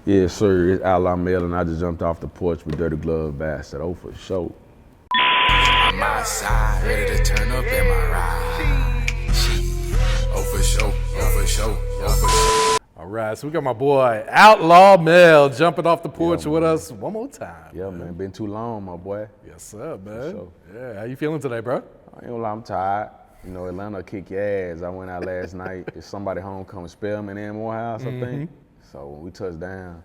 Yes, sir. It's Outlaw Mel, and I just jumped off the porch with Dirty Glove Bastard. Oh, for sure. I'm outside, ready to turn up in my ride. Oh, for sure. Oh, for sure. Oh, for sure. All right, so we got my boy Outlaw Mel jumping off the porch with us one more time. Yeah, man. Been too long, my boy. Yes, sir, man. sure. Yeah, how you feeling today, bro? I ain't gonna lie, I'm tired. You know, Atlanta kick your ass. I went out last night. It's somebody home coming spell me in Morehouse, I think. So when we touched down,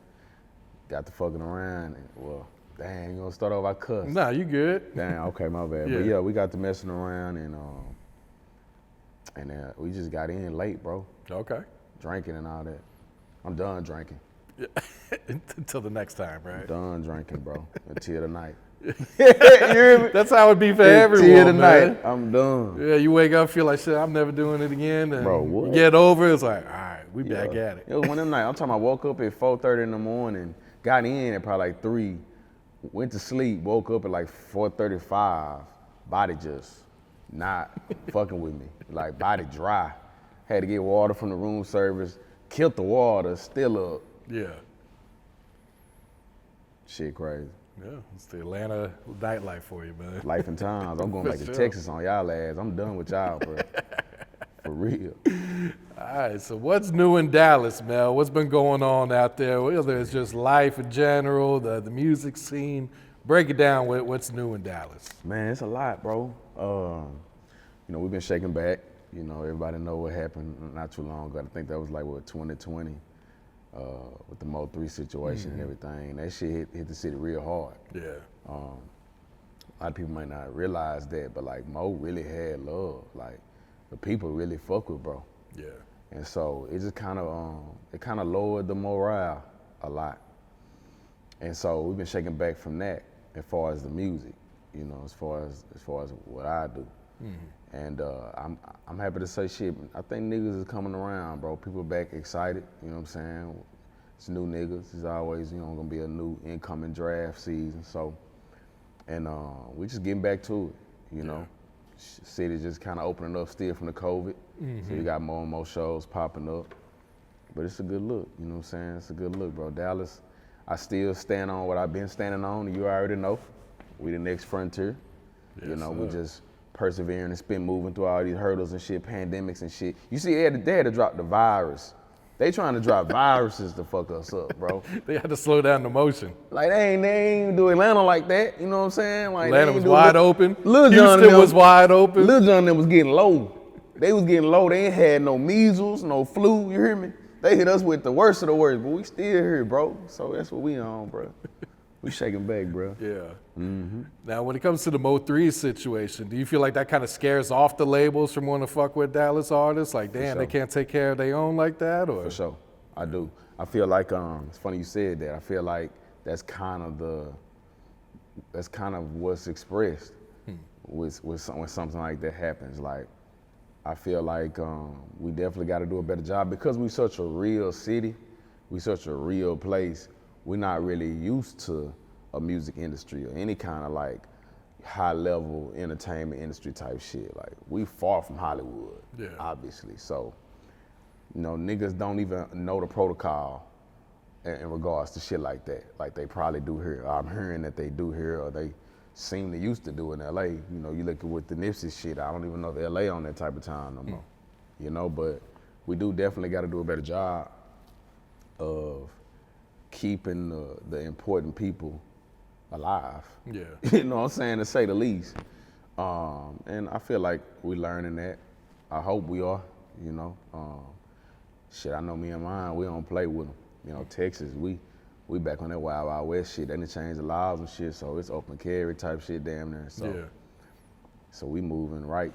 got to fucking around. And, well, damn, you gonna start off, I cussed. Nah, you good. Damn, okay, my bad. Yeah. But yeah, we got to messing around and we just got in late, bro. Okay. Drinking and all that. I'm done drinking. Until the next time, right? Done drinking, bro. Until the night. You hear me? That's how it be for Until everyone, the man. night. I'm done. Yeah, you wake up, feel like shit, I'm never doing it again. And Bro, what? you get over it, it's like, all right, we back at it. It was one of them nights. I'm talking about woke up at 4:30 in the morning, got in at probably like 3, went to sleep, woke up at like 4:35, body just not fucking with me. Like body dry. Had to get water from the room service, killed the water, still up. Yeah. Shit crazy. Yeah, it's the Atlanta nightlife for you, man. Life and times. I'm going back to sure. Texas on y'all ass. I'm done with y'all, bro. For real. All right, so what's new in Dallas, Mel? What's been going on out there? Whether it's just life in general, the music scene. Break it down with what's new in Dallas. Man, it's a lot, bro. You know, we've been shaking back. You know, everybody know what happened not too long ago. I think that was like, 2020 with the Mo3’s situation and everything. That shit hit the city real hard. Yeah. A lot of people might not realize that, but like Mo really had love. Like the people really fuck with bro. Yeah. And so it just kind of lowered the morale a lot. And so we've been shaking back from that as far as the music, you know, as far as what I do. And I'm happy to say shit. I think niggas is coming around, bro. People back excited, you know what I'm saying? It's new niggas. It's always, you know, gonna be a new incoming draft season. So, and we just getting back to it, you know. City just kind of opening up still from the COVID. So we got more and more shows popping up. But it's a good look, you know what I'm saying? It's a good look, bro. Dallas, I still stand on what I've been standing on. You already know. We the next frontier. Yes, you know, sir. we just persevering and spin moving through all these hurdles and shit, pandemics and shit. You see, they had to drop the virus. They trying to drop viruses to fuck us up, bro. They had to slow down the motion. Like they ain't do Atlanta like that. You know what I'm saying? Like Atlanta was wide open. Lil John Houston was wide open. Lil John them was getting low. They was getting low. They ain't had no measles, no flu. You hear me? They hit us with the worst of the worst, but we still here, bro. So that's what we on, bro. We shaking back, bro. Yeah. Now, when it comes to the Mo3’s situation, do you feel like that kind of scares off the labels from wanting to fuck with Dallas artists? Like, damn, they can't take care of their own like that? Or? For sure, I do. I feel like it's funny you said that. I feel like that's kind of what's expressed when something like that happens. Like, I feel like we definitely got to do a better job because we such a real city, we such a real place. We're not really used to a music industry or any kind of like high level entertainment industry type shit. Like we far from Hollywood, obviously. So, you know, niggas don't even know the protocol in regards to shit like that. Like they probably do here. I'm hearing that they do here or they seem to used to do in LA. You know, you look at with the Nipsey shit, I don't even know if LA on that type of time no more. You know, but we do definitely gotta do a better job of keeping the important people alive. Yeah. You know what I'm saying, to say the least. And I feel like we're learning that. I hope we are, you know. Shit, I know me and mine, we don't play with them. You know, Texas, we back on that Wild Wild West shit. They done changed the laws and shit, so it's open carry type shit damn near. So we moving right,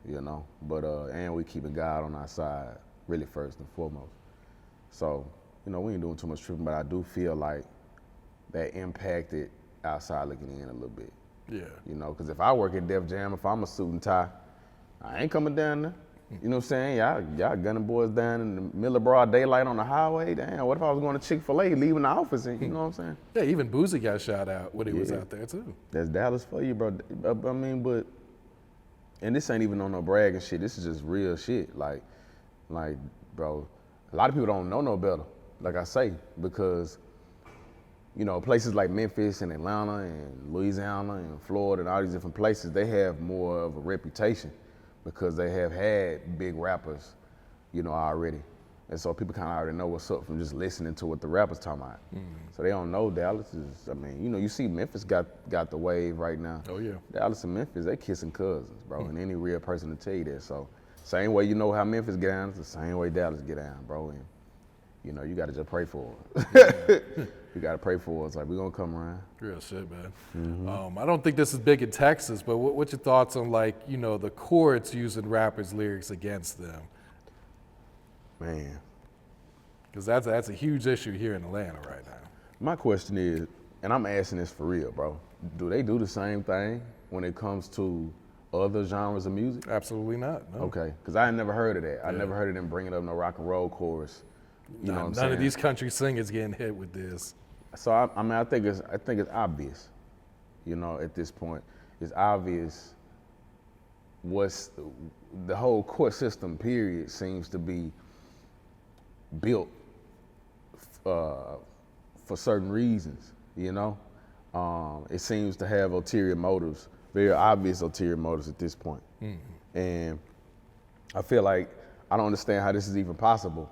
you know. But and we keeping God on our side, really first and foremost. So, you know, we ain't doing too much tripping, but I do feel like that impacted outside looking in a little bit. Yeah. You know, because if I work at Def Jam, if I'm a suit and tie, I ain't coming down there. You know what I'm saying? Y'all gunning boys down in the middle of broad daylight on the highway. Damn, what if I was going to Chick-fil-A, leaving the office, and you know what I'm saying? Yeah, even Boozy got shot out when he was out there too. That's Dallas for you, bro. I mean, but, and this ain't even on no bragging shit. This is just real shit. Like, bro, a lot of people don't know no better. like I say, because places like Memphis and Atlanta and Louisiana and Florida and all these different places, they have more of a reputation because they have had big rappers, already. And so people kind of already know what's up from just listening to what the rappers talking about. So they don't know Dallas is, you see Memphis got the wave right now. Oh, yeah. Dallas and Memphis, they kissing cousins, bro. And any real person to tell you that. So same way how Memphis get down, it's the same way Dallas get down, bro. And, you got to just pray for it. You got to pray for it. It's like, we're going to come around. Real shit, man. I don't think this is big in Texas, but what's your thoughts on, the courts using rappers' lyrics against them? Man. Because that's a huge issue here in Atlanta right now. My question is, and I'm asking this for real, bro, do they do the same thing when it comes to other genres of music? Absolutely not, no. Okay, because I had never heard of that. I never heard of them bringing up no rock and roll chorus. None of these country singers getting hit with this. So I think it's obvious, at this point. It's obvious what's the whole court system period seems to be built for certain reasons, It seems to have ulterior motives, very obvious ulterior motives at this point. And I feel like I don't understand how this is even possible,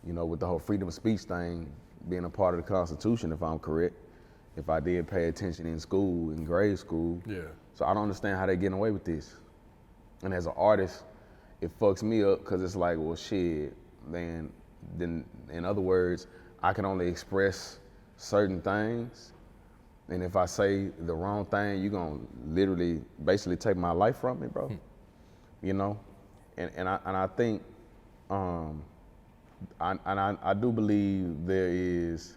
with the whole freedom of speech thing being a part of the Constitution, if I'm correct, if I did pay attention in school, in grade school. Yeah. So I don't understand how they're getting away with this. And as an artist, it fucks me up because it's like, well, shit, then in other words, I can only express certain things. And if I say the wrong thing, you're gonna literally basically take my life from me, bro. And I think I do believe there is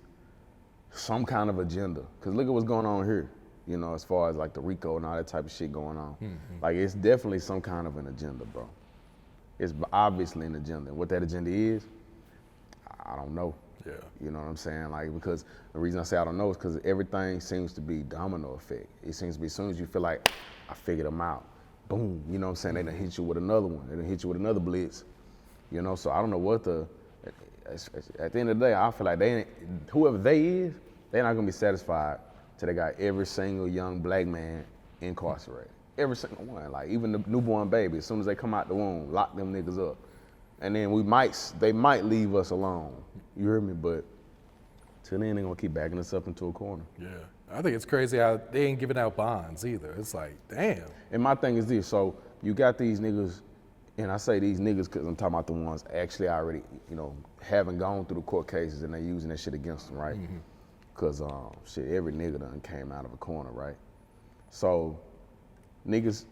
some kind of agenda. Cause look at what's going on here, as far as like the RICO and all that type of shit going on. Like it's definitely some kind of an agenda, bro. It's obviously an agenda. And what that agenda is, I don't know. Yeah. You know what I'm saying? Like, because the reason I say I don't know is because everything seems to be domino effect. It seems to be as soon as you feel like, I figured them out, boom, you know what I'm saying? They done hit you with another one. They done hit you with another blitz. So I don't know what at the end of the day, I feel like whoever they is, they're not gonna be satisfied till they got every single young black man incarcerated. Every single one, like even the newborn baby, as soon as they come out the womb, lock them niggas up. And then they might leave us alone. You heard me? But till then, they're gonna keep backing us up into a corner. Yeah. I think it's crazy how they ain't giving out bonds either. It's like, damn. And my thing is this, so you got these niggas, and I say these niggas because I'm talking about the ones actually already, haven't gone through the court cases and they using that shit against them, right? Because every nigga done came out of a corner, right? So niggas,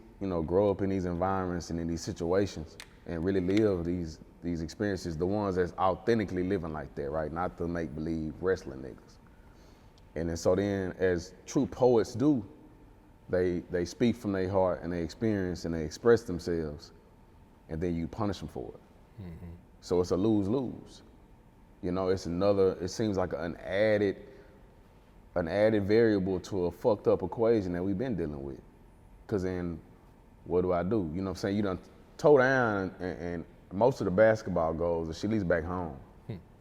grow up in these environments and in these situations and really live these experiences, the ones that's authentically living like that, right? Not the make-believe wrestling niggas. And then as true poets do, they speak from their heart and they experience and they express themselves, and then you punish them for it. So it's a lose-lose. It seems like an added variable to a fucked up equation that we've been dealing with. Cause then what do? You know what I'm saying? You done toe down and most of the basketball goals, she leaves back home.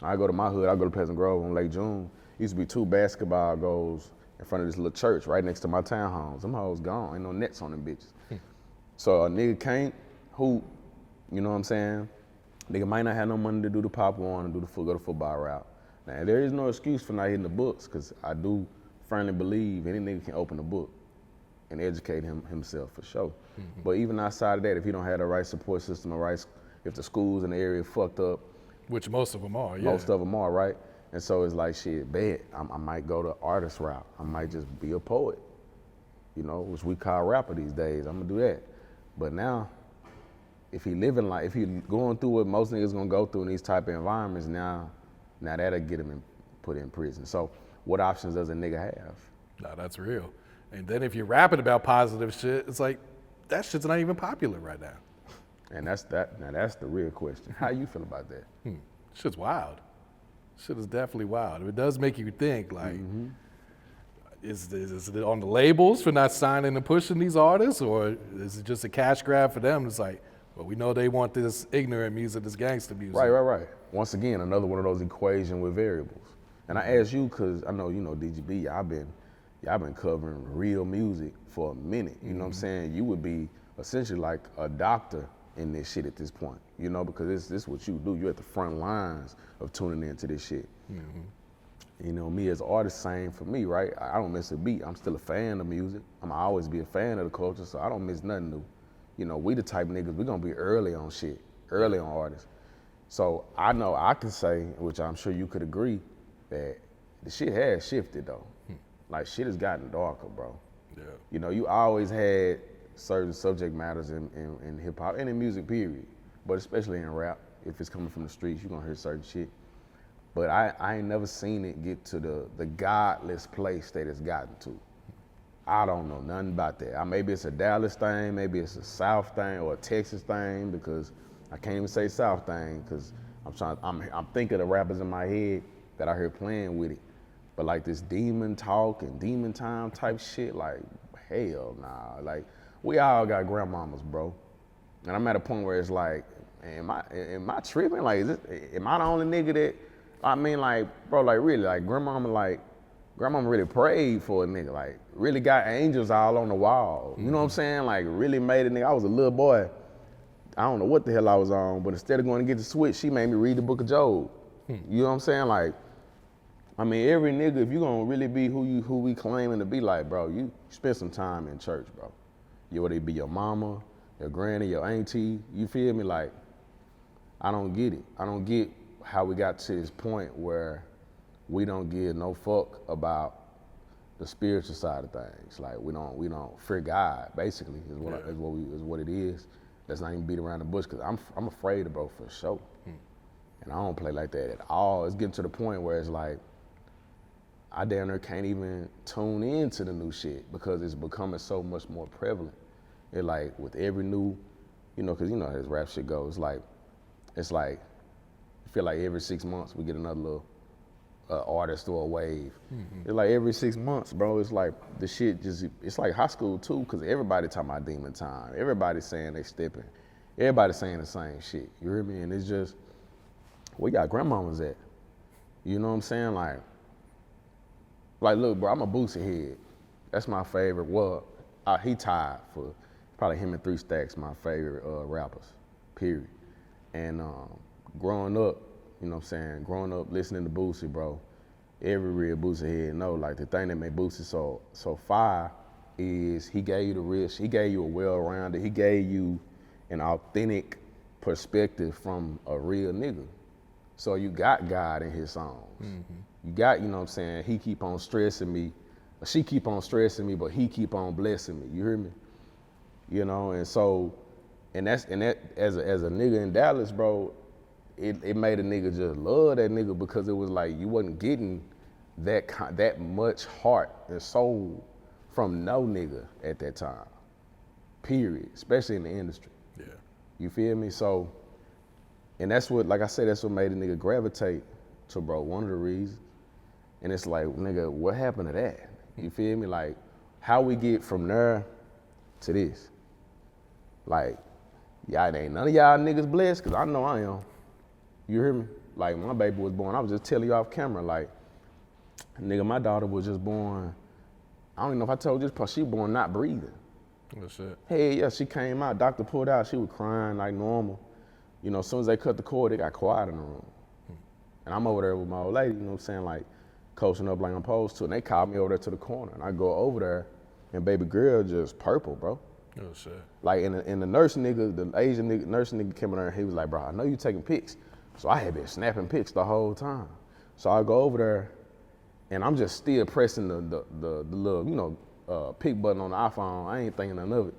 I go to my hood, I go to Pleasant Grove on Lake June. Used to be 2 basketball goals in front of this little church right next to my townhomes. Them hoes gone, ain't no nets on them bitches. So a nigga can't hoop, you know what I'm saying? Nigga might not have no money to do the Pop Warner and go the football route. Now there is no excuse for not hitting the books, cause I do firmly believe any nigga can open a book and educate himself for sure. But even outside of that, if you don't have the right support system or if the schools in the area fucked up. Which most of them are, yeah. Most of them are, right? And so it's like, shit, bet, I might go the artist route. I might just be a poet, which we call rapper these days. I'm gonna do that. But now, if he going through what most niggas gonna go through in these type of environments, now that'll get him put in prison. So what options does a nigga have? No, that's real. And then if you're rapping about positive shit, it's like, that shit's not even popular right now. And that's the real question. How you feel about that? Shit's wild. Shit is definitely wild. It does make you think, like, is it on the labels for not signing and pushing these artists, or is it just a cash grab for them? It's like, well, we know they want this ignorant music, this gangster music. Right. once again, another one of those equation with variables. And I ask you, cause I know, you know, DGB, y'all been covering real music for a minute, you know what I'm saying? You would be essentially like a doctor in this shit at this point, you know, because this is what you do. You're at the front lines of tuning into this shit. You know, me as an artist, same for me, right? I don't miss a beat. I'm still a fan of music. I'm always be a fan of the culture, so I don't miss nothing new. You know, we the type of niggas, we gonna be early on shit, early on artists. So I know I can say, which I'm sure you could agree, that the shit has shifted though. Like shit has gotten darker, bro. Yeah. You know, you always had certain subject matters in hip hop and in music period, but especially in rap. If it's coming from the streets, you're gonna hear certain shit. But I ain't never seen it get to the godless place that it's gotten to. I don't know nothing about that. Maybe it's a Dallas thing, maybe it's a South thing or a Texas thing, because I can't even say South thing, because I'm thinking of rappers in my head that I hear playing with it. But like this demon talk and demon time type shit, like hell nah. Like we all got grandmamas, bro. And I'm at a point where it's like, am I tripping? Like, am I the only nigga that, I mean, like, bro, like really, like grandmama really prayed for a nigga, like really got angels all on the wall. You know what I'm saying? Like really made a nigga. I was a little boy. I don't know what the hell I was on, but instead of going to get the switch, she made me read the book of Job. You know what I'm saying? Like, I mean, every nigga, if you gonna really be who we claiming to be, like, bro, you spend some time in church, bro. Whether it be your mama, your granny, your auntie, you feel me? Like, I don't get it. I don't get how we got to this point where we don't give no fuck about the spiritual side of things. Like we don't fear God, basically, is what it is. Let's not even beat around the bush, because I'm afraid of bro for sure. And I don't play like that at all. It's getting to the point where it's like, I damn near can't even tune into the new shit because it's becoming so much more prevalent. It like with every new, you know, because you know how this rap shit goes. It's like, I feel like every 6 months we get another little artist or a wave. It's like every 6 months, bro. It's like the shit it's like high school too, because everybody talking about demon time. Everybody saying they stepping. Everybody saying the same shit. You hear me? And it's just, where y'all grandmamas at? You know what I'm saying? Like, look, bro, I'm a Boosie head. That's my favorite. Well, he tied for probably him and 3 Stacks, my favorite rappers, period. And growing up, you know what I'm saying, growing up listening to Boosie, bro, every real Boosie head know, like, the thing that made Boosie so fire is he gave you the real, he gave you a well-rounded, he gave you an authentic perspective from a real nigga. So you got God in his songs. You got, you know what I'm saying, he keep on stressing me, or she keep on stressing me, but he keep on blessing me, you hear me? You know, and so, and that as a nigga in Dallas, bro, it made a nigga just love that nigga, because it was like you wasn't getting that much heart and soul from no nigga at that time, period, especially in the industry. Yeah. You feel me? So, and that's what, like I said, that's what made a nigga gravitate to bro, one of the reasons. And it's like, nigga, what happened to that? You feel me? Like, how we get from there to this? Like, y'all ain't none of y'all niggas blessed, because I know I am. You hear me? Like, my baby was born, I was just telling you off camera, like, nigga, my daughter was just born, I don't even know if I told you this, but she born not breathing. Oh, shit. Hey, yeah, she came out, doctor pulled out, she was crying like normal. You know, as soon as they cut the cord, it got quiet in the room. And I'm over there with my old lady, you know what I'm saying, like, coaching up like I'm supposed to, and they called me over there to the corner, and I go over there, and baby girl just purple, bro. Oh, shit. Like, and the nurse nigga, the Asian nigga, nurse nigga came in there, and he was like, bro, I know you taking pics. So I had been snapping pics the whole time. So I go over there, and I'm just still pressing the little, you know, pic button on the iPhone. I ain't thinking none of it.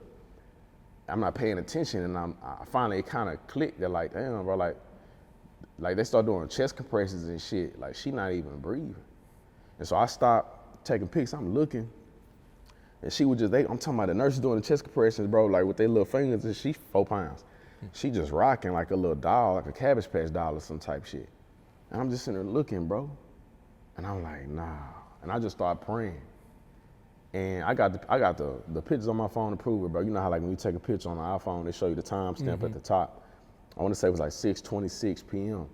I'm not paying attention, and I finally kind of clicked. They're like, damn, bro, like they start doing chest compressions and shit. Like, she not even breathing. And so I stopped taking pics. I'm looking, and she was just, I'm talking about the nurses doing the chest compressions, bro, like with their little fingers, and she's 4 pounds. She just rocking like a little doll, like a Cabbage Patch doll or some type shit. And I'm just sitting there looking, bro. And I'm like, nah. And I just started praying. And I got the pictures on my phone to prove it, bro. You know how like when you take a picture on the iPhone, they show you the timestamp at the top. I want to say it was like 6:26 p.m.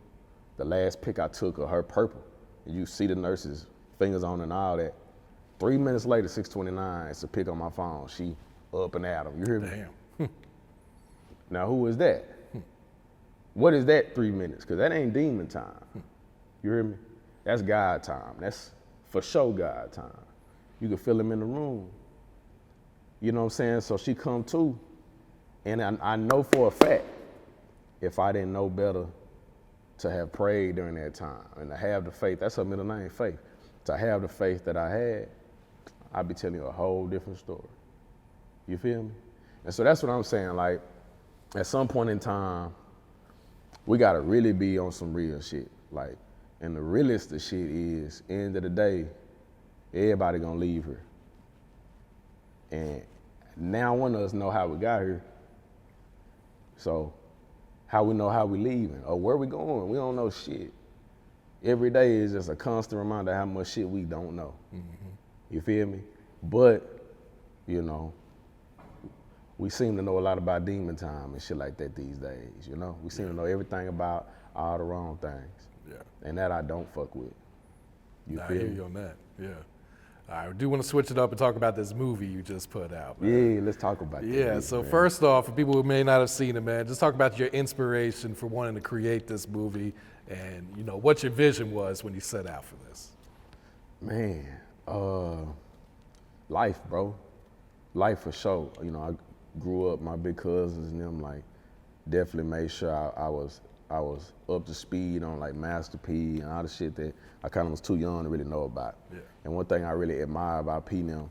the last pic I took of her purple. And you see the nurse's fingers on and all that. 3 minutes later, 6:29, it's a pic on my phone. She up and at 'em. You hear me? Damn. Now, who is that? What is that 3 minutes? Because that ain't demon time. You hear me? That's God time. That's for sure God time. You can feel him in the room. You know what I'm saying? So she come too. And I know for a fact, if I didn't know better, to have prayed during that time and to have the faith, that's her middle name, Faith. To have the faith that I had, I'd be telling you a whole different story. You feel me? And so that's what I'm saying. Like, at some point in time, we gotta really be on some real shit. Like, and the realest of shit is, end of the day, everybody gonna leave here. And now one of us know how we got here. So, how we know how we leaving or where we going? We don't know shit. Every day is just a constant reminder how much shit we don't know. You feel me? But, you know, we seem to know a lot about demon time and shit like that these days, you know? We seem to know everything about all the wrong things. Yeah. And that I don't fuck with. You I feel hear me? you on that. Yeah. I do want to switch it up and talk about this movie you just put out, man. Yeah, let's talk about that. Yeah, so man. first off, for people who may not have seen it, man, just talk about your inspiration for wanting to create this movie and, you know, what your vision was when you set out for this. Man, life, bro. Life for sure. You know, I grew up, my big cousins and them, like, definitely made sure I was up to speed on, like, Master P and all the shit that I kind of was too young to really know about. Yeah. And one thing I really admire about P and them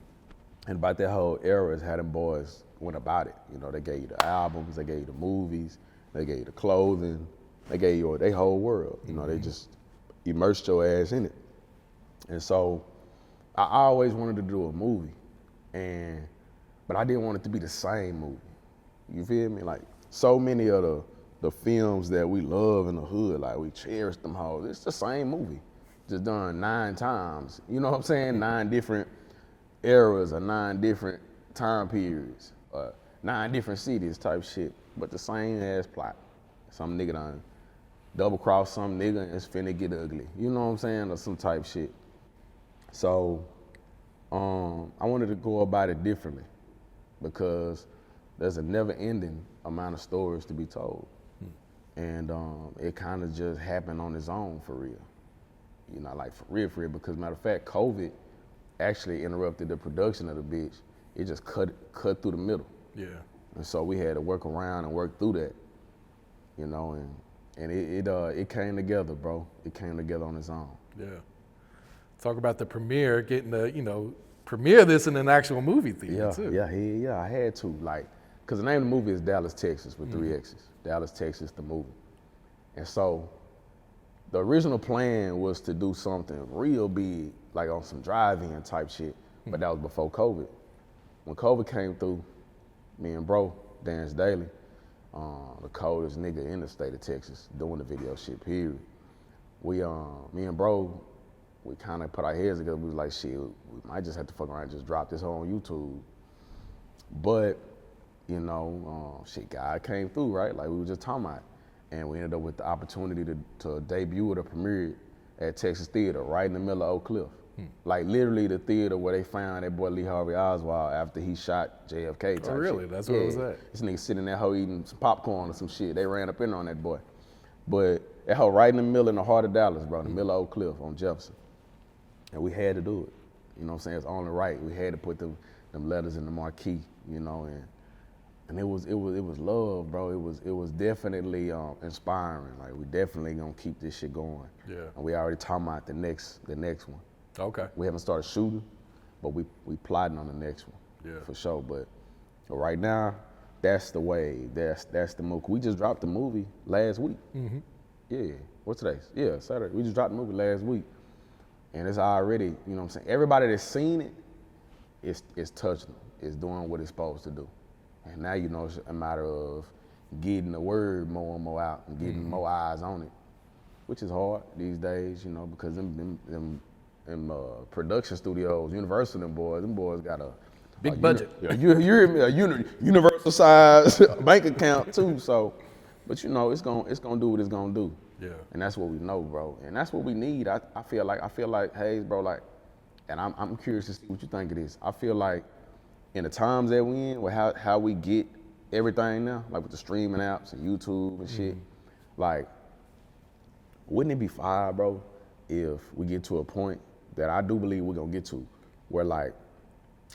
and about that whole era is how them boys went about it. You know, they gave you the albums, they gave you the movies, they gave you the clothing, they gave you their whole world. You know, they just immersed your ass in it. And so I always wanted to do a movie, but I didn't want it to be the same movie. You feel me? Like, so many of the films that we love in the hood, like, we cherish them hoes. It's the same movie, just done 9 times. You know what I'm saying? 9 different eras or 9 different time periods, 9 different cities type shit, but the same ass plot. Some nigga done double cross some nigga and it's finna get ugly. You know what I'm saying? Or some type shit. So I wanted to go about it differently because there's a never ending amount of stories to be told. And it kind of just happened on its own for real. You know, like for real, because matter of fact, COVID actually interrupted the production of the bitch. It just cut through the middle. Yeah. And so we had to work around and work through that, you know, and it came together, bro. It came together on its own. Yeah. Talk about the premiere, getting to, you know, premiere this in an actual movie theater too. Yeah, I had to, like, because the name of the movie is Dallas, Texas with 3 X's. Dallas, Texas, the movie. And so the original plan was to do something real big, like on some drive-in type shit, but that was before COVID. When COVID came through, me and bro, Dance Daily, the coldest nigga in the state of Texas, doing the video shit, period. Me and bro, we kind of put our heads together. We was like, shit, we might just have to fuck around and just drop this whole on YouTube. But, you know, shit, God came through, right? Like we were just talking about. And we ended up with the opportunity to debut at a premiere at Texas Theater, right in the middle of Oakcliff. Like literally the theater where they found that boy Lee Harvey Oswald after he shot JFK type Oh, really? shit. That's where it was at? This nigga sitting in that hoe eating some popcorn or some shit. They ran up in on that boy. But that hoe right in the middle, in the heart of Dallas, bro, in the middle of Oakcliff on Jefferson. And we had to do it. You know what I'm saying? It's only right. We had to put them letters in the marquee, you know, and it was love, bro. It was definitely inspiring. Like we definitely gonna keep this shit going. Yeah. And we already talking about the next one. Okay. We haven't started shooting, but we plotting on the next one. Yeah. For sure. But right now, that's the wave. That's the movie. We just dropped the movie last week. Mm-hmm. Yeah. What's today? Yeah, Saturday. We just dropped the movie last week. And it's already, you know what I'm saying? Everybody that's seen it, it's touching them. It's doing what it's supposed to do. And now, you know, it's a matter of getting the word more and more out and getting more eyes on it, which is hard these days, you know, because them production studios, Universal, them boys got a big budget. You hear me? A universal size bank account too. So, but you know, it's gonna do what it's gonna do. Yeah. And that's what we know, bro. And that's what we need. I feel like, Hayes, bro, like, and I'm curious to see what you think of this. I feel like in the times that we in, with how we get everything now, like with the streaming apps and YouTube and shit, like, wouldn't it be fire, bro, if we get to a point that I do believe we're gonna get to, where like,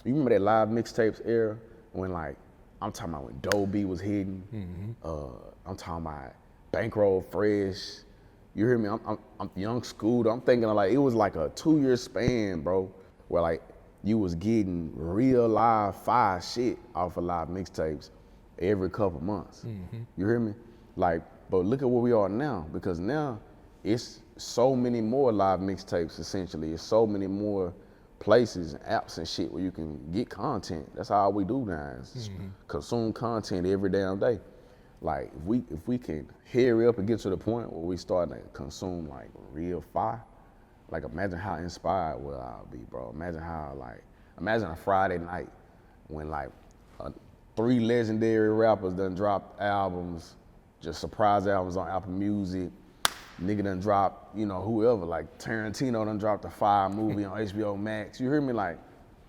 you remember that live mixtapes era when like, I'm talking about when Dolby was hitting, I'm talking about Bankroll Fresh, you hear me? I'm Young Scooter. I'm thinking of like, it was like a 2-year span, bro, where like you was getting real live fire shit off of live mixtapes every couple months. You hear me? Like, but look at where we are now, because now it's so many more live mixtapes essentially. It's so many more places and apps and shit where you can get content. That's how we do now. Is consume content every damn day. Like if we can hurry up and get to the point where we start to consume like real fire, like imagine how inspired we'll all be, bro. Imagine a Friday night when like 3 legendary rappers done dropped albums, just surprise albums on Apple Music. Nigga done dropped, you know, whoever, like Tarantino done dropped a fire movie on HBO Max. You hear me? Like,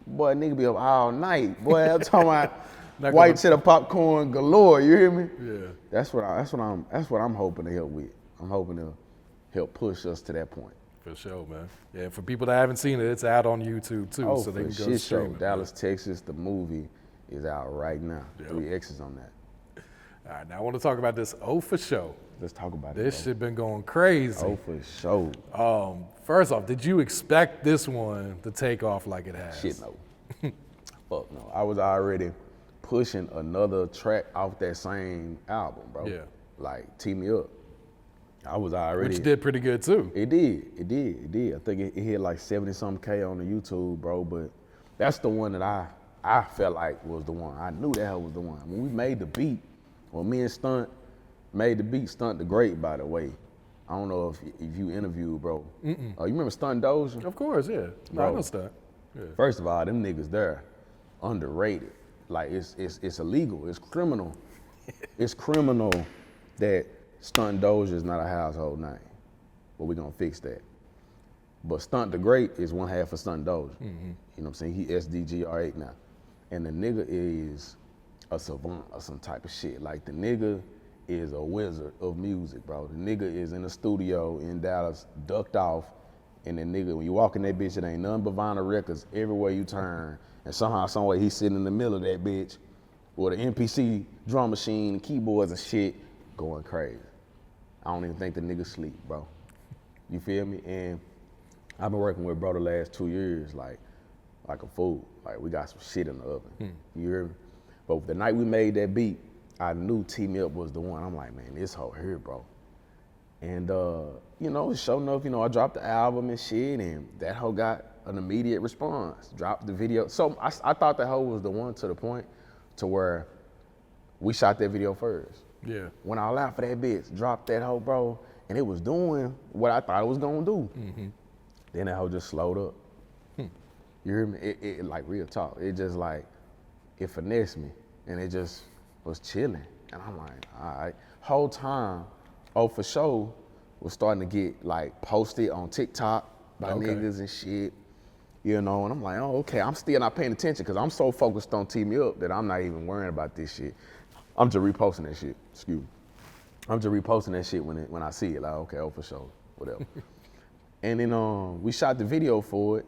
boy, nigga be up all night. Boy, I'm talking about white cheddar popcorn galore. You hear me? Yeah. That's what I'm hoping to help with. I'm hoping to help push us to that point. For sure, man. Yeah, for people that haven't seen it, it's out on YouTube too, Oh, so they for can go shit stream show. it. Dallas, Texas, the movie is out right now. Yep. 3X's on that. All right, now I want to talk about this For Show. Let's talk about it. This shit been going crazy. Oh, for sure. First off, did you expect this one to take off like it has? Shit, no. Fuck no. I was already pushing another track off that same album, bro. Yeah. Like, Tee Me Up. I was already. Which did pretty good too. It did. I think it hit like 70-something K on the YouTube, bro. But that's the one that I felt like was the one. I knew that was the one. When we made the beat, when me and Stunt made the beat, Stunt the Great, by the way. I don't know if you interviewed, bro. You remember Stunt Doja? Of course, yeah. Bro. I know stuff. Yeah. First of all, them niggas there, underrated. Like it's illegal. It's criminal. It's criminal that Stunt Doja is not a household name. But we're gonna fix that. But Stunt the Great is one half of Stunt Doja. You know what I'm saying? He SDGR8 now. And the nigga is a savant or some type of shit. Like the nigga is a wizard of music, bro. The nigga is in the studio in Dallas, ducked off, and the nigga, when you walk in that bitch, it ain't nothing but vinyl records everywhere you turn. And somehow, some way, he's sitting in the middle of that bitch with an MPC drum machine, keyboards and shit, going crazy. I don't even think the nigga sleep, bro. You feel me? And I've been working with bro the last 2 years, like a fool. Like we got some shit in the oven. You hear me? But the night we made that beat, I knew Tee Me Up was the one. I'm like, man, this hoe here, bro. And you know, sure enough, you know, I dropped the album and shit, and that hoe got an immediate response. Dropped the video. So I thought that hoe was the one, to the point to where we shot that video first. Yeah. Went all out for that bitch, dropped that hoe, bro, and it was doing what I thought it was gonna do. Then that hoe just slowed up. You hear me? It like real talk. It just like, it finessed me, and it just was chilling. And I'm like, all right. Whole time, For Show was starting to get like posted on TikTok by niggas and shit. You know, and I'm like, oh, okay, I'm still not paying attention because I'm so focused on Tee Me Up that I'm not even worrying about this shit. I'm just reposting that shit, excuse me. I'm just reposting that shit when I see it, like, okay, For Show, whatever. And then we shot the video for it,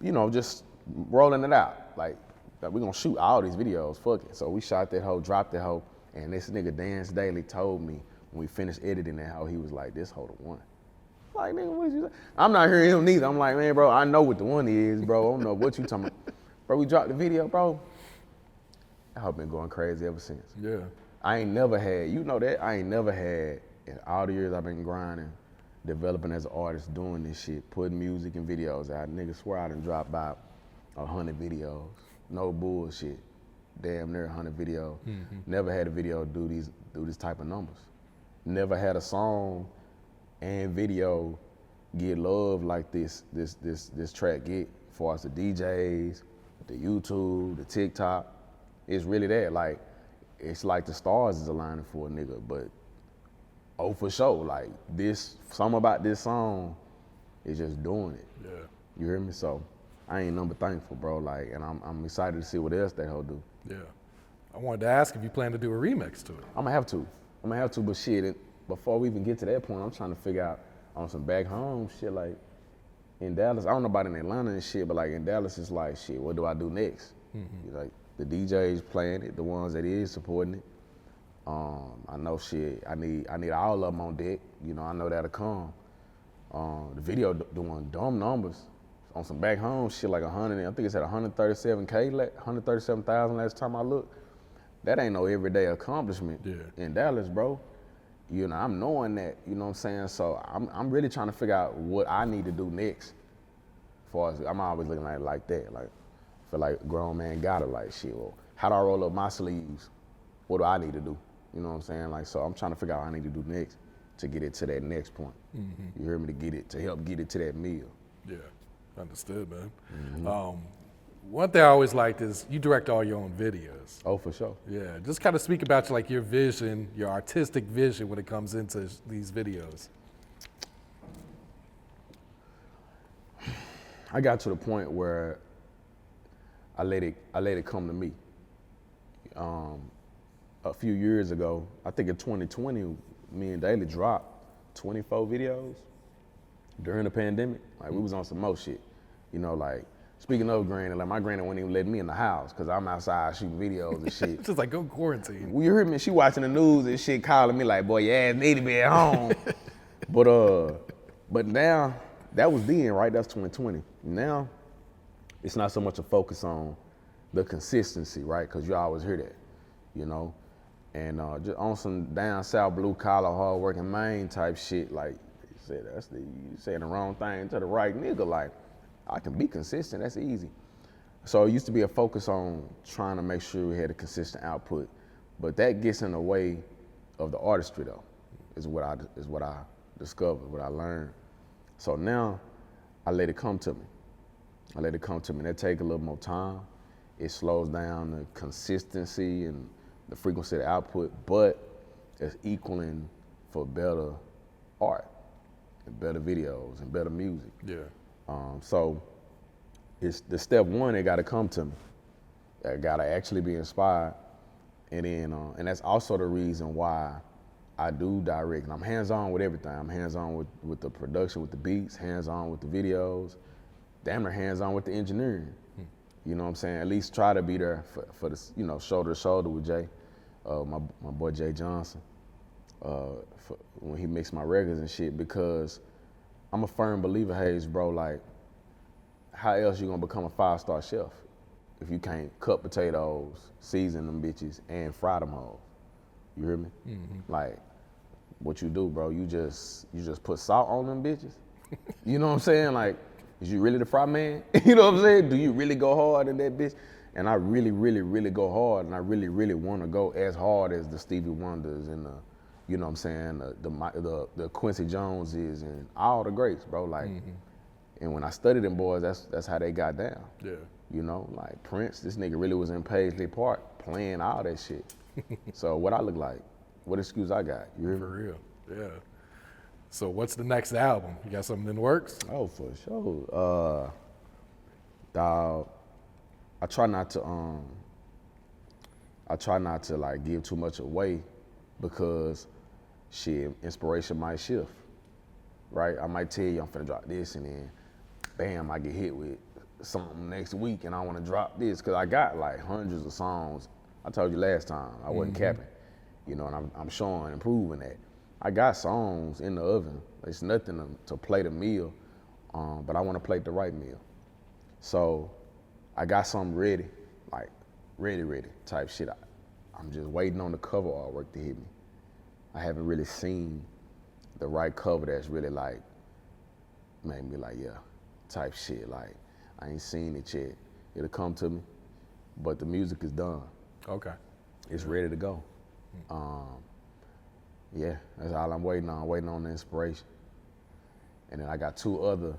you know, just rolling it out. Like we're gonna shoot all these videos, fuck it. So we shot that hoe, dropped that hoe, and this nigga Dance Daily told me when we finished editing that hoe, he was like, this hoe the one. Like, nigga, what you say? I'm not hearing him neither. I'm like, man, bro, I know what the one is, bro. I don't know what you talking about. Bro, we dropped the video, bro. That hoe been going crazy ever since. Yeah. I ain't never had, you know that, I ain't never had, in all the years I've been grinding, developing as an artist, doing this shit, putting music and videos out. Nigga swear I done dropped about 100 videos. No bullshit. Damn near 100 videos. Never had a video do this type of numbers. Never had a song and video get love like this track get, as far as the DJs, the YouTube, the TikTok. It's really that. Like, it's like the stars is aligning for a nigga, but Oh, for sure. Like this, something about this song is just doing it. Yeah. You hear me? So I ain't number thankful, bro. Like, and I'm excited to see what else that hoe do. Yeah. I wanted to ask if you plan to do a remix to it. I'm gonna have to, but shit, before we even get to that point, I'm trying to figure out on some back home shit, like in Dallas. I don't know about in Atlanta and shit, but like in Dallas, it's like, shit, what do I do next? Like the DJs playing it, the ones that is supporting it. I know shit, I need all of them on deck. You know, I know that'll come. The video doing dumb numbers on some back home shit, like 100, I think it's at 137K, 137,000 last time I looked. That ain't no everyday accomplishment in Dallas, bro. You know, I'm knowing that, you know what I'm saying? So I'm really trying to figure out what I need to do next. As far as, I'm always looking at it like that. Like, I feel like a grown man gotta like, shit, well, how do I roll up my sleeves? What do I need to do? You know what I'm saying? Like, so I'm trying to figure out what I need to do next to get it to that next point. You hear me? To help get it to that meal. Yeah, understood, man. One thing I always liked is you direct all your own videos. Oh, for sure. Yeah, just kind of speak about like your vision, your artistic vision when it comes into these videos. I got to the point where I let it come to me. A few years ago, I think in 2020, me and Daily dropped 24 videos during the pandemic. Like we was on some more shit, you know, like speaking of granny, like my granny wouldn't even let me in the house because I'm outside shooting videos and shit. Just like go quarantine. Well, you heard me, she watching the news and shit, calling me like, boy, your ass need to be at home. But now, that was then, right? That's 2020. Now, it's not so much a focus on the consistency, right? Because you always hear that, you know? And just on some down south blue collar, hard working Maine type shit, like you said, you saying the wrong thing to the right nigga. Like, I can be consistent, that's easy. So it used to be a focus on trying to make sure we had a consistent output, but that gets in the way of the artistry though, is what I discovered, what I learned. So now I let it come to me. That take a little more time. It slows down the consistency and the frequency of the output, but it's equaling for better art and better videos and better music. Yeah. So it's the step one, it gotta come to me. I gotta actually be inspired. And then, and that's also the reason why I do direct. And I'm hands-on with everything. I'm hands-on with the production, with the beats, hands-on with the videos, damn near hands-on with the engineering. You know what I'm saying? At least try to be there for the, you know, shoulder to shoulder with Jay, my boy Jay Johnson, when he mixed my records and shit, because I'm a firm believer, Hayes, bro, like, how else you gonna become a 5-star chef if you can't cut potatoes, season them bitches, and fry them hoes? You hear me? Like, what you do, bro, you just put salt on them bitches? You know what I'm saying? Like, is you really the fry man? You know what I'm saying? Do you really go hard in that bitch? And I really, really, really go hard, and I really, really wanna go as hard as the Stevie Wonders and the, you know what I'm saying, the Quincy Joneses and all the greats, bro. Like, and when I studied them boys, that's how they got down. Yeah. You know, like Prince, this nigga really was in Paisley Park playing all that shit. So what I look like, what excuse I got? You hear me? For real. Yeah. So what's the next album? You got something in the works? Oh, for sure. Dawg, I try not to like give too much away because shit, inspiration might shift, right? I might tell you I'm finna drop this and then bam, I get hit with something next week and I wanna drop this, cause I got like hundreds of songs. I told you last time, I wasn't capping, you know, and I'm showing and proving that. I got songs in the oven. It's nothing to plate a meal, but I wanna plate the right meal. So I got something ready, like ready type shit. I'm just waiting on the cover artwork to hit me. I haven't really seen the right cover that's really like, made me like, yeah, type shit. Like, I ain't seen it yet. It'll come to me, but the music is done. Okay. It's ready to go. Yeah, that's all I'm waiting on the inspiration. And then I got two other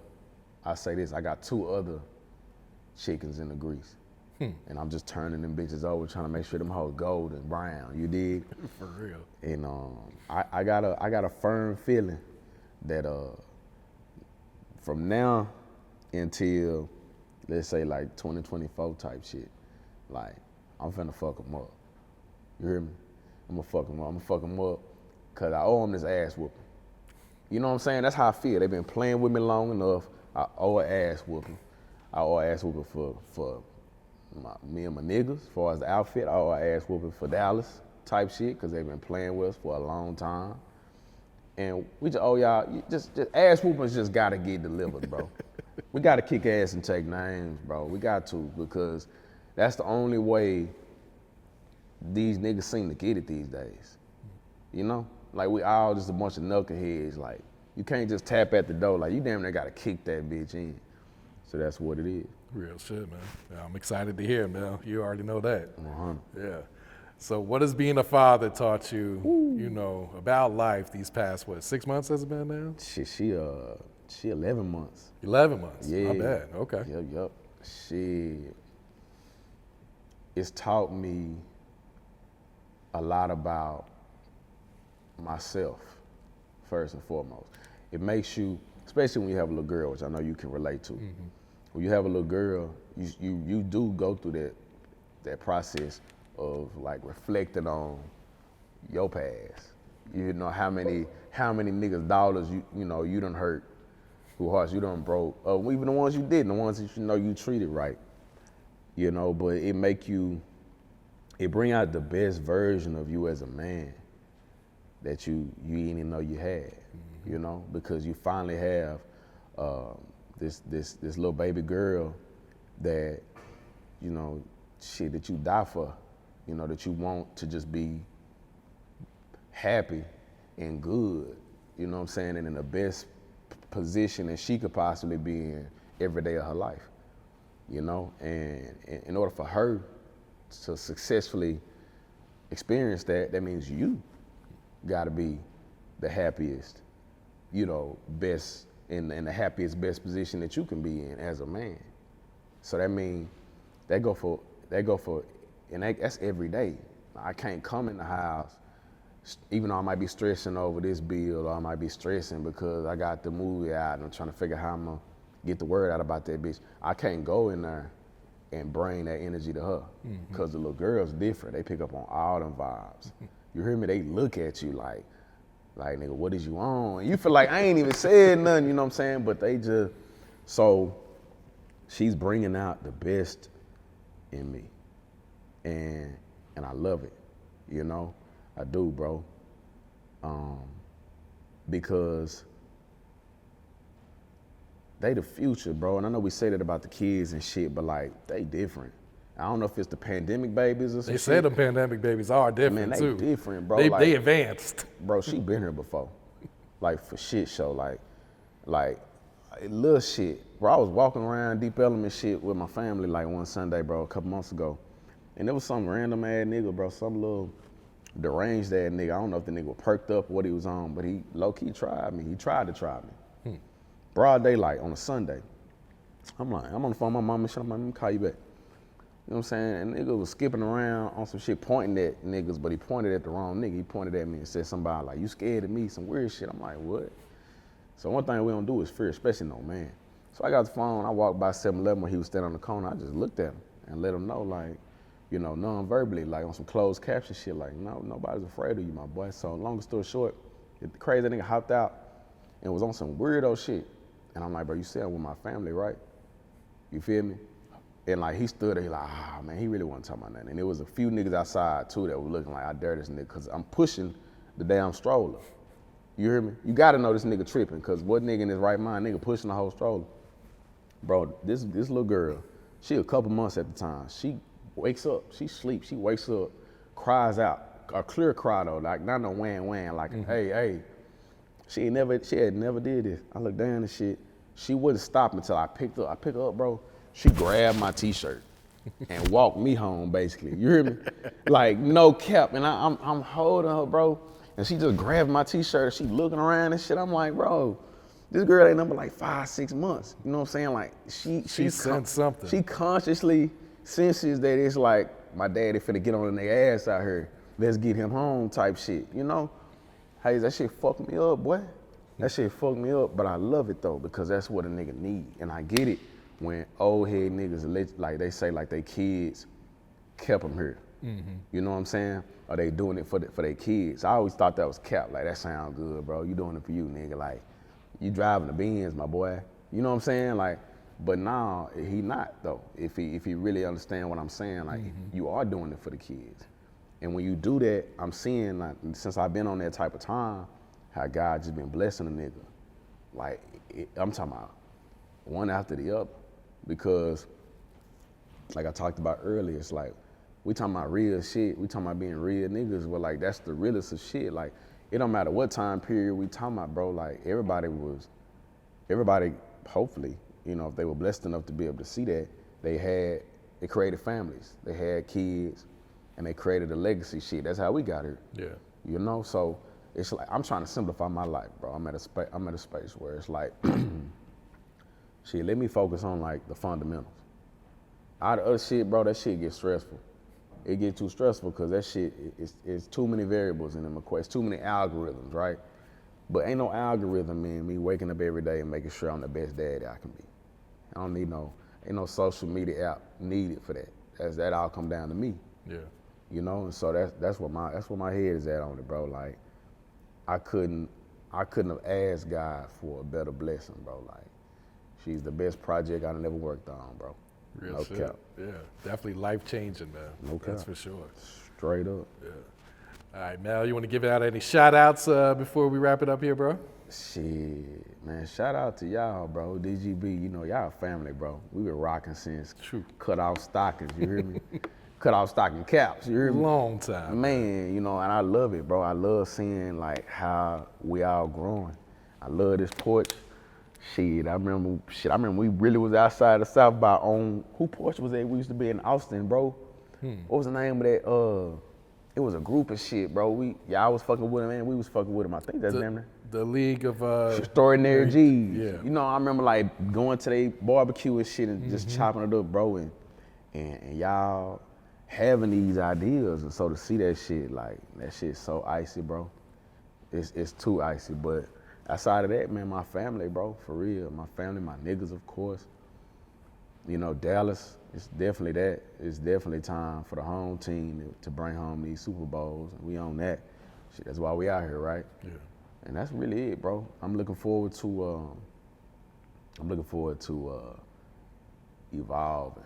chickens in the grease. And I'm just turning them bitches over, trying to make sure them hoes gold and brown. You dig? For real. And I got a firm feeling that from now until let's say like 2024 type shit, like I'm finna fuck them up. You hear me? I'm gonna fuck them up, cause I owe them this ass whooping. You know what I'm saying? That's how I feel. They've been playing with me long enough. I owe an ass whooping. I owe an ass whooping for me and my niggas. As far as the outfit, I owe an ass whooping for Dallas type shit, cause they've been playing with us for a long time. And we just owe y'all, just ass whoopings just gotta get delivered, bro. We gotta kick ass and take names, bro. We got to, because that's the only way these niggas seem to get it these days. You know? Like, we all just a bunch of knuckleheads. Like, you can't just tap at the door. Like, you damn near gotta kick that bitch in. So that's what it is. Real shit, man. Yeah, I'm excited to hear, man. You already know that. 100. Yeah. So what has being a father taught you, you know, about life these past, 6 months has it been now? Shit, she 11 months. 11 months? Yeah. Not bad, okay. Yep. It's taught me a lot about myself, first and foremost. It makes you, especially when you have a little girl, which I know you can relate to. When you have a little girl, you do go through that process of like reflecting on your past. You know how many niggas' dollars you done hurt, who hearts you done broke, even the ones you didn't, the ones that you know you treated right. You know, but it bring out the best version of you as a man that you didn't even know you had. You know, because you finally have this little baby girl that, you know, shit that you die for, you know, that you want to just be happy and good, you know what I'm saying, and in the best position that she could possibly be in every day of her life, you know, and in order for her to successfully experience that means you gotta be the happiest, you know, best, in the happiest, best position that you can be in as a man. So that means that go for, and that's every day. I can't come in the house, even though I might be stressing over this bill, or I might be stressing because I got the movie out and I'm trying to figure out how I'm gonna get the word out about that bitch. I can't go in there and bring that energy to her, because the little girl's different. They pick up on all them vibes. You hear me? They look at you like, nigga, what is you on? And you feel like I ain't even said nothing, you know what I'm saying? But they just, so she's bringing out the best in me. And I love it, you know? I do, bro. Because they the future, bro. And I know we say that about the kids and shit, but like, they different. I don't know if it's the pandemic babies or something. They say the pandemic babies are different, man, too. They different, bro. They advanced. Bro, she been here before. Like, for shit show. Like, little shit. Bro, I was walking around Deep Element shit with my family like one Sunday, bro, a couple months ago. And there was some random ass nigga, bro, some little deranged ass nigga. I don't know if the nigga was perked up or what he was on, but he low-key tried me. He tried to try me. Broad daylight on a Sunday. I'm like, I'm on the phone with my mom and shit. I'm like, let me call you back. You know what I'm saying? And nigga was skipping around on some shit, pointing at niggas, but he pointed at the wrong nigga. He pointed at me and said something about like, you scared of me, some weird shit. I'm like, what? So one thing we don't do is fear, especially no man. So I got the phone, I walked by 7-Eleven when he was standing on the corner. I just looked at him and let him know, like, you know, non-verbally, like on some closed caption shit, like, no, nobody's afraid of you, my boy. So long story short, the crazy nigga hopped out and was on some weirdo shit. And I'm like, bro, you see I'm with my family, right? You feel me? And like, he stood there, he like, man, he really wasn't talking about nothing. And there was a few niggas outside too that were looking like, I dare this nigga, cause I'm pushing the damn stroller. You hear me? You gotta know this nigga tripping, cause what nigga in his right mind, nigga pushing the whole stroller? Bro, this little girl, she a couple months at the time. She wakes up, she sleeps, she wakes up, cries out, a clear cry though, like not no wham, like, hey. She had never did this. I looked down and shit. She wouldn't stop until I picked her up, bro. She grabbed my t-shirt and walked me home, basically. You hear me? Like, no cap. And I'm holding her, bro. And she just grabbed my t-shirt. She looking around and shit. I'm like, bro, this girl ain't number like 5-6 months. You know what I'm saying? Like, she sent something. She consciously since is that it's like my daddy finna get on their ass out here. Let's get him home type shit, you know? Hey, that shit fucked me up, boy. That shit fucked me up, but I love it though, because that's what a nigga need. And I get it when old head niggas, like they say like they kids kept them here. You know what I'm saying? Or they doing it for their kids. I always thought that was cap. Like, that sound good, bro. You doing it for you, nigga. Like, you driving the Benz, my boy. You know what I'm saying? Like, but now he not though. If he really understand what I'm saying, like you are doing it for the kids. And when you do that, I'm seeing like since I've been on that type of time, how God just been blessing a nigga. Like I'm talking about one after the other, because like I talked about earlier, it's like we talking about real shit. We talking about being real niggas. But like that's the realest of shit. Like it don't matter what time period we talking about, bro. Like everybody, hopefully, you know, if they were blessed enough to be able to see that, they created families, they had kids, and they created a legacy shit. That's how we got here. Yeah. You know, so it's like I'm trying to simplify my life, bro. I'm at a space where it's like, shit, let me focus on like the fundamentals. All the other shit, bro, that shit gets stressful. It gets too stressful because that shit is too many variables in them equations, too many algorithms, right? But ain't no algorithm in me waking up every day and making sure I'm the best daddy I can be. I don't need ain't no social media app needed for that. That all come down to me. Yeah. You know, and so that's what my head is at on it, bro. Like I couldn't have asked God for a better blessing, bro. Like she's the best project I've never worked on, bro. Real no shit. cap. Yeah, definitely life changing, man. No cap. That's for sure. Straight up. Yeah. All right, Mel, you want to give out any shout outs before we wrap it up here, bro? Shit, man, shout out to y'all, bro. DGB, you know, y'all family, bro. We been rocking since cut off stockings, you hear me? Cut off stocking caps, you hear me? Long time. Man, you know, and I love it, bro. I love seeing like how we all growing. I love this porch. I remember we really was outside the South by who porch was that? We used to be in Austin, bro. What was the name of that? It was a group of shit, bro. Y'all was fucking with him, man. We was fucking with him. I think that's damn near. The League of Extraordinary G's. Yeah. You know, I remember like going to their barbecue and shit and just chopping it up, bro. And y'all having these ideas, and so to see that shit, like that shit's so icy, bro. It's too icy, but outside of that, man, my family, bro, for real. My family, my niggas, of course. You know, Dallas, it's definitely that. It's definitely time for the home team to bring home these Super Bowls, and we own that. Shit, that's why we out here, right? Yeah. And that's really it, bro. I'm looking forward to evolving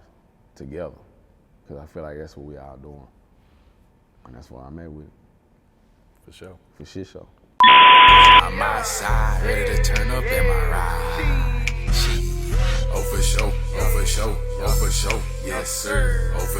together, because I feel like that's what we all doing, and that's why I'm at with it. For sure. For shit show. On my side, ready to turn up in my ride. Oh for sure, oh for sure, oh for sure, yes sir. Oh for